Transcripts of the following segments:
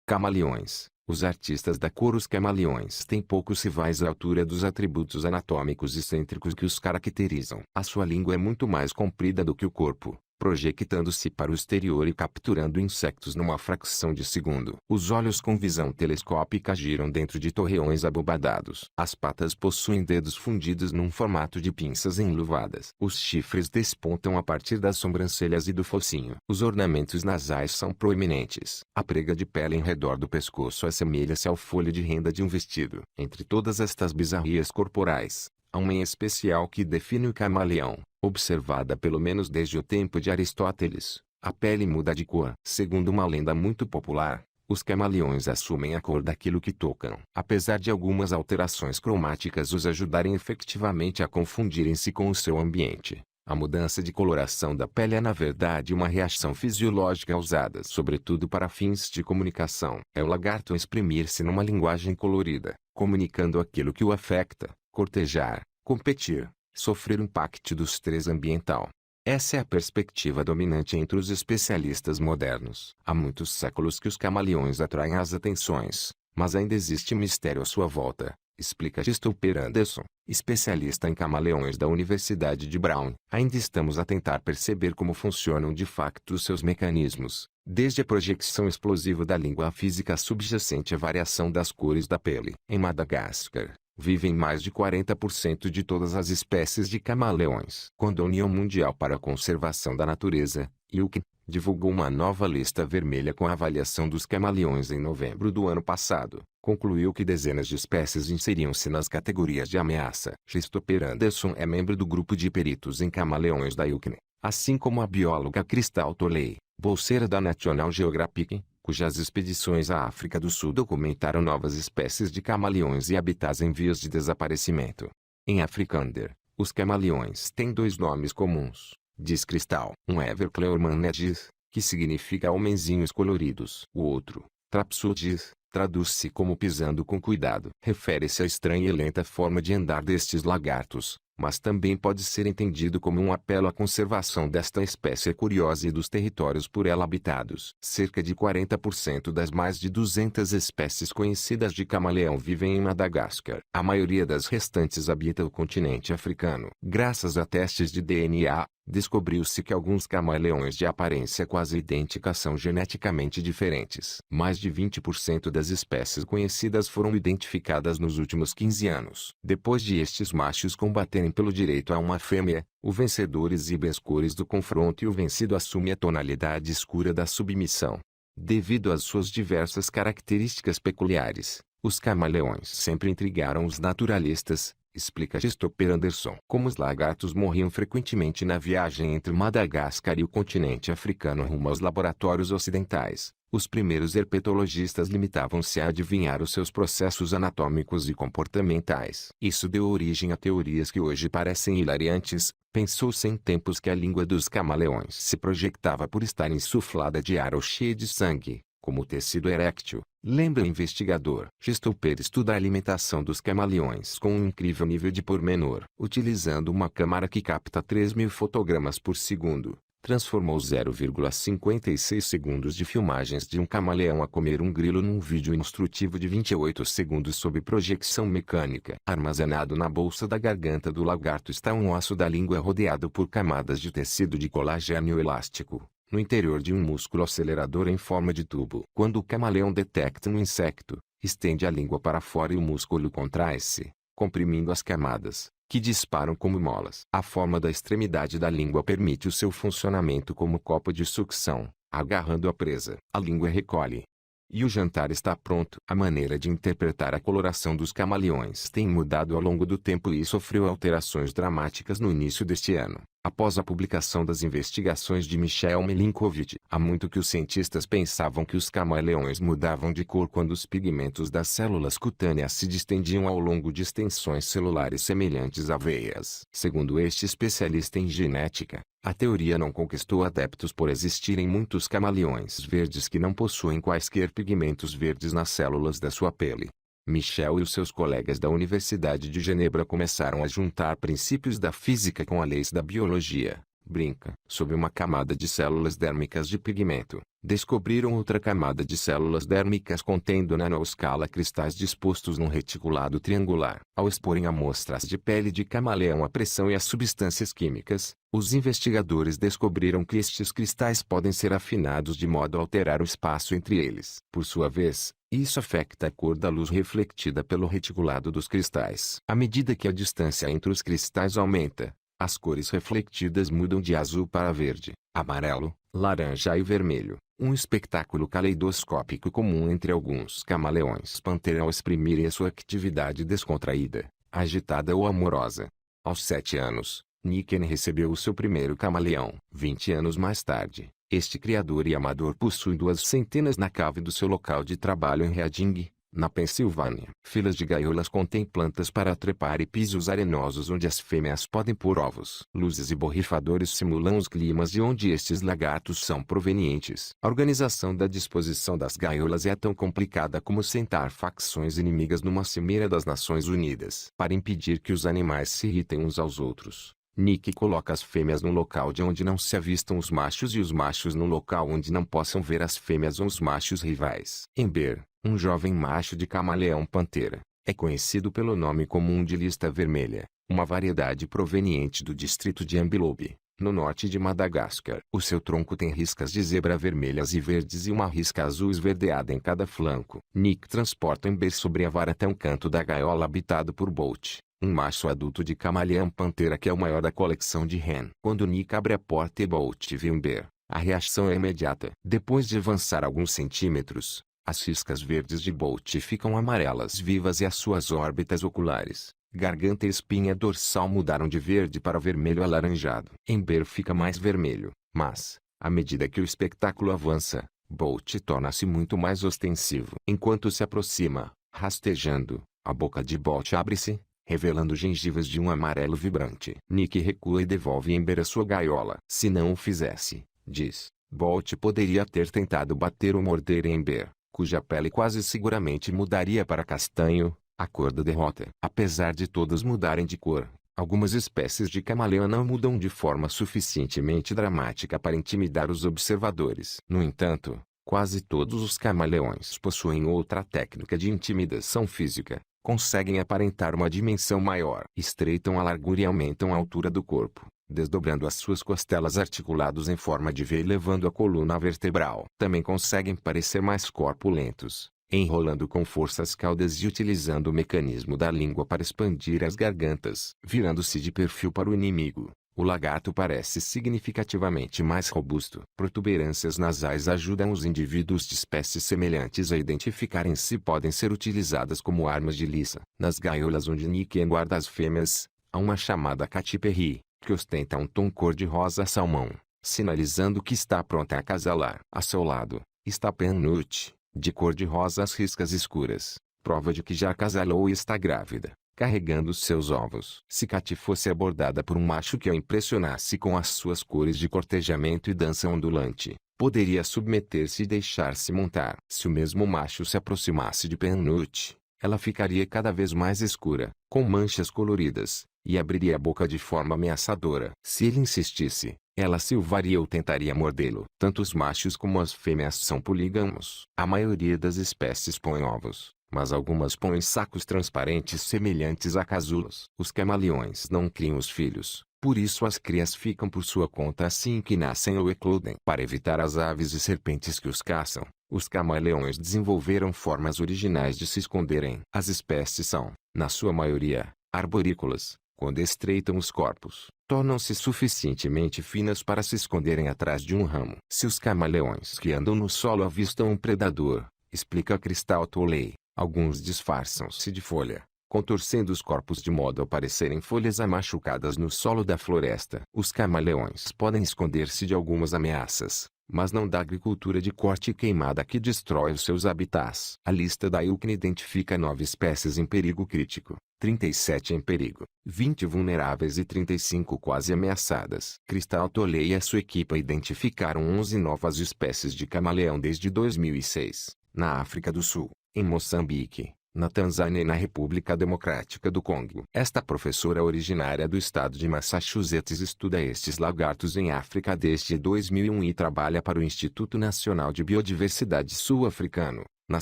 Camaleões. Os artistas da cor. Os camaleões têm poucos rivais à altura dos atributos anatômicos excêntricos que os caracterizam. A sua língua é muito mais comprida do que o corpo, projetando-se para o exterior e capturando insectos numa fração de segundo. Os olhos com visão telescópica giram dentro de torreões abobadados. As patas possuem dedos fundidos num formato de pinças enluvadas. Os chifres despontam a partir das sobrancelhas e do focinho. Os ornamentos nasais são proeminentes. A prega de pele em redor do pescoço assemelha-se ao folho de renda de um vestido. Entre todas estas bizarrias corporais, há uma em especial que define o camaleão, observada pelo menos desde o tempo de Aristóteles: a pele muda de cor. Segundo uma lenda muito popular, os camaleões assumem a cor daquilo que tocam. Apesar de algumas alterações cromáticas os ajudarem efetivamente a confundirem-se com o seu ambiente, a mudança de coloração da pele é na verdade uma reação fisiológica usada sobretudo para fins de comunicação. É o lagarto exprimir-se numa linguagem colorida, comunicando aquilo que o afeta: cortejar, competir, sofrer o impacto do estresse ambiental. Essa é a perspectiva dominante entre os especialistas modernos. Há muitos séculos que os camaleões atraem as atenções, mas ainda existe mistério à sua volta, explica Christopher Anderson, especialista em camaleões da Universidade de Brown. Ainda estamos a tentar perceber como funcionam de facto os seus mecanismos, desde a projeção explosiva da língua à física subjacente à variação das cores da pele. Em Madagascar, vivem mais de 40% de todas as espécies de camaleões. Quando a União Mundial para a Conservação da Natureza, IUCN, divulgou uma nova lista vermelha com a avaliação dos camaleões em novembro do ano passado, concluiu que dezenas de espécies inseriam-se nas categorias de ameaça. Christopher Anderson é membro do grupo de peritos em camaleões da IUCN, assim como a bióloga Crystal Tolley, bolseira da National Geographic, cujas expedições à África do Sul documentaram novas espécies de camaleões e habitats em vias de desaparecimento. Em Afrikaner, os camaleões têm dois nomes comuns, diz Crystal. Um é Everkleumanegis, que significa homenzinhos coloridos. O outro, Trapsudis, traduz-se como pisando com cuidado. Refere-se à estranha e lenta forma de andar destes lagartos, mas também pode ser entendido como um apelo à conservação desta espécie curiosa e dos territórios por ela habitados. Cerca de 40% das mais de 200 espécies conhecidas de camaleão vivem em Madagascar. A maioria das restantes habita o continente africano. Graças a testes de DNA, descobriu-se que alguns camaleões de aparência quase idêntica são geneticamente diferentes. Mais de 20% das espécies conhecidas foram identificadas nos últimos 15 anos. Depois de estes machos combaterem pelo direito a uma fêmea, o vencedor exibe as cores do confronto e o vencido assume a tonalidade escura da submissão. Devido às suas diversas características peculiares, os camaleões sempre intrigaram os naturalistas, explica Christopher Anderson. Como os lagartos morriam frequentemente na viagem entre Madagascar e o continente africano rumo aos laboratórios ocidentais, os primeiros herpetologistas limitavam-se a adivinhar os seus processos anatômicos e comportamentais. Isso deu origem a teorias que hoje parecem hilariantes. Pensou-se em tempos que a língua dos camaleões se projectava por estar insuflada de ar ou cheia de sangue, como o tecido eréctil. Lembra o investigador. Christopher estuda a alimentação dos camaleões com um incrível nível de pormenor. Utilizando uma câmara que capta 3.000 fotogramas por segundo, transformou 0,56 segundos de filmagens de um camaleão a comer um grilo num vídeo instrutivo de 28 segundos sob projeção mecânica. Armazenado na bolsa da garganta do lagarto está um osso da língua rodeado por camadas de tecido de colágeno elástico, no interior de um músculo acelerador em forma de tubo. Quando o camaleão detecta um inseto, estende a língua para fora e o músculo contrai-se, comprimindo as camadas, que disparam como molas. A forma da extremidade da língua permite o seu funcionamento como copo de sucção, agarrando a presa. A língua recolhe, e o jantar está pronto. A maneira de interpretar a coloração dos camaleões tem mudado ao longo do tempo e sofreu alterações dramáticas no início deste ano, após a publicação das investigações de Michel Milinkovic. Há muito que os cientistas pensavam que os camaleões mudavam de cor quando os pigmentos das células cutâneas se distendiam ao longo de extensões celulares semelhantes a veias. Segundo este especialista em genética, a teoria não conquistou adeptos por existirem muitos camaleões verdes que não possuem quaisquer pigmentos verdes nas células da sua pele. Michel e os seus colegas da Universidade de Genebra começaram a juntar princípios da física com as leis da biologia. Brinca. Sob uma camada de células dérmicas de pigmento, Descobriram outra camada de células dérmicas contendo nanoscala cristais dispostos num reticulado triangular. Ao exporem amostras de pele de camaleão à pressão e às substâncias químicas, os investigadores descobriram que estes cristais podem ser afinados de modo a alterar o espaço entre eles. Por sua vez, isso afeta a cor da luz refletida pelo reticulado dos cristais. À medida que a distância entre os cristais aumenta, as cores refletidas mudam de azul para verde, amarelo, laranja e vermelho. Um espetáculo caleidoscópico comum entre alguns camaleões pantera ao exprimirem a sua atividade descontraída, agitada ou amorosa. Aos 7 anos, Niken recebeu o seu primeiro camaleão. 20 anos mais tarde, este criador e amador possui 2 centenas na cave do seu local de trabalho em Reading, na Pensilvânia. Filas de gaiolas contêm plantas para trepar e pisos arenosos onde as fêmeas podem pôr ovos. Luzes e borrifadores simulam os climas de onde estes lagartos são provenientes. A organização da disposição das gaiolas é tão complicada como sentar facções inimigas numa cimeira das Nações Unidas. Para impedir que os animais se irritem uns aos outros, Nick coloca as fêmeas no local de onde não se avistam os machos e os machos no local onde não possam ver as fêmeas ou os machos rivais. Ember, um jovem macho de camaleão pantera, é conhecido pelo nome comum de lista vermelha, uma variedade proveniente do distrito de Ambilobe, no norte de Madagascar. O seu tronco tem riscas de zebra vermelhas e verdes e uma risca azul esverdeada em cada flanco. Nick transporta Ember sobre a vara até um canto da gaiola habitado por Bolt, um macho adulto de camaleão pantera que é o maior da coleção de Hen. Quando Nick abre a porta e Bolt vê Ember, a reação é imediata. Depois de avançar alguns centímetros, as riscas verdes de Bolt ficam amarelas vivas e as suas órbitas oculares, garganta e espinha dorsal mudaram de verde para vermelho alaranjado. Ember fica mais vermelho, mas, à medida que o espetáculo avança, Bolt torna-se muito mais ostensivo. Enquanto se aproxima, rastejando, a boca de Bolt abre-se, revelando gengivas de um amarelo vibrante. Nick recua e devolve Ember a sua gaiola. Se não o fizesse, diz, Bolt poderia ter tentado bater ou morder Ember, cuja pele quase seguramente mudaria para castanho, a cor da derrota. Apesar de todos mudarem de cor, algumas espécies de camaleão não mudam de forma suficientemente dramática para intimidar os observadores. No entanto, quase todos os camaleões possuem outra técnica de intimidação física. Conseguem aparentar uma dimensão maior. Estreitam a largura e aumentam a altura do corpo, desdobrando as suas costelas articulados em forma de V e levando a coluna vertebral. Também conseguem parecer mais corpulentos, enrolando com força as caudas e utilizando o mecanismo da língua para expandir as gargantas. Virando-se de perfil para o inimigo, o lagarto parece significativamente mais robusto. Protuberâncias nasais ajudam os indivíduos de espécies semelhantes a identificarem se podem ser utilizadas como armas de liça. Nas gaiolas onde Nick guarda as fêmeas, há uma chamada catiperri, que ostenta um tom cor-de-rosa salmão, sinalizando que está pronta a acasalar. A seu lado, está Pennut, de cor-de-rosa às riscas escuras, prova de que já acasalou e está grávida, carregando seus ovos. Se Katy fosse abordada por um macho que a impressionasse com as suas cores de cortejamento e dança ondulante, poderia submeter-se e deixar-se montar. Se o mesmo macho se aproximasse de Pennut, ela ficaria cada vez mais escura, com manchas coloridas, e abriria a boca de forma ameaçadora. Se ele insistisse, ela silvaria ou tentaria mordê-lo. Tanto os machos como as fêmeas são polígamos. A maioria das espécies põe ovos, mas algumas põem sacos transparentes semelhantes a casulos. Os camaleões não criam os filhos, por isso as crias ficam por sua conta assim que nascem ou eclodem. Para evitar as aves e serpentes que os caçam, os camaleões desenvolveram formas originais de se esconderem. As espécies são, na sua maioria, arborícolas. Quando estreitam os corpos, tornam-se suficientemente finas para se esconderem atrás de um ramo. Se os camaleões que andam no solo avistam um predador, explica Crystal Tolley, alguns disfarçam-se de folha, contorcendo os corpos de modo a parecerem folhas machucadas no solo da floresta. Os camaleões podem esconder-se de algumas ameaças, mas não da agricultura de corte queimada que destrói os seus habitats. A lista da IUCN identifica 9 espécies em perigo crítico, 37 em perigo, 20 vulneráveis e 35 quase ameaçadas. Crystal Tolley e a sua equipe identificaram 11 novas espécies de camaleão desde 2006, na África do Sul, em Moçambique, na Tanzânia e na República Democrática do Congo. Esta professora originária do estado de Massachusetts estuda estes lagartos em África desde 2001 e trabalha para o Instituto Nacional de Biodiversidade Sul-Africano, na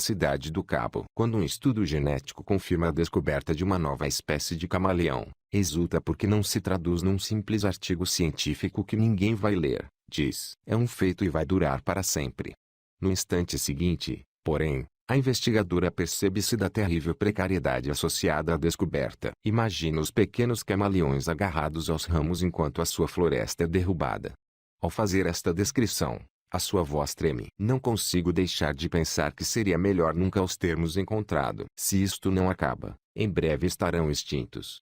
cidade do Cabo. Quando um estudo genético confirma a descoberta de uma nova espécie de camaleão, exulta porque não se traduz num simples artigo científico que ninguém vai ler, diz. É um feito e vai durar para sempre. No instante seguinte, porém, a investigadora percebe-se da terrível precariedade associada à descoberta. Imagina os pequenos camaleões agarrados aos ramos enquanto a sua floresta é derrubada. Ao fazer esta descrição, a sua voz treme. Não consigo deixar de pensar que seria melhor nunca os termos encontrado. Se isto não acaba, em breve estarão extintos.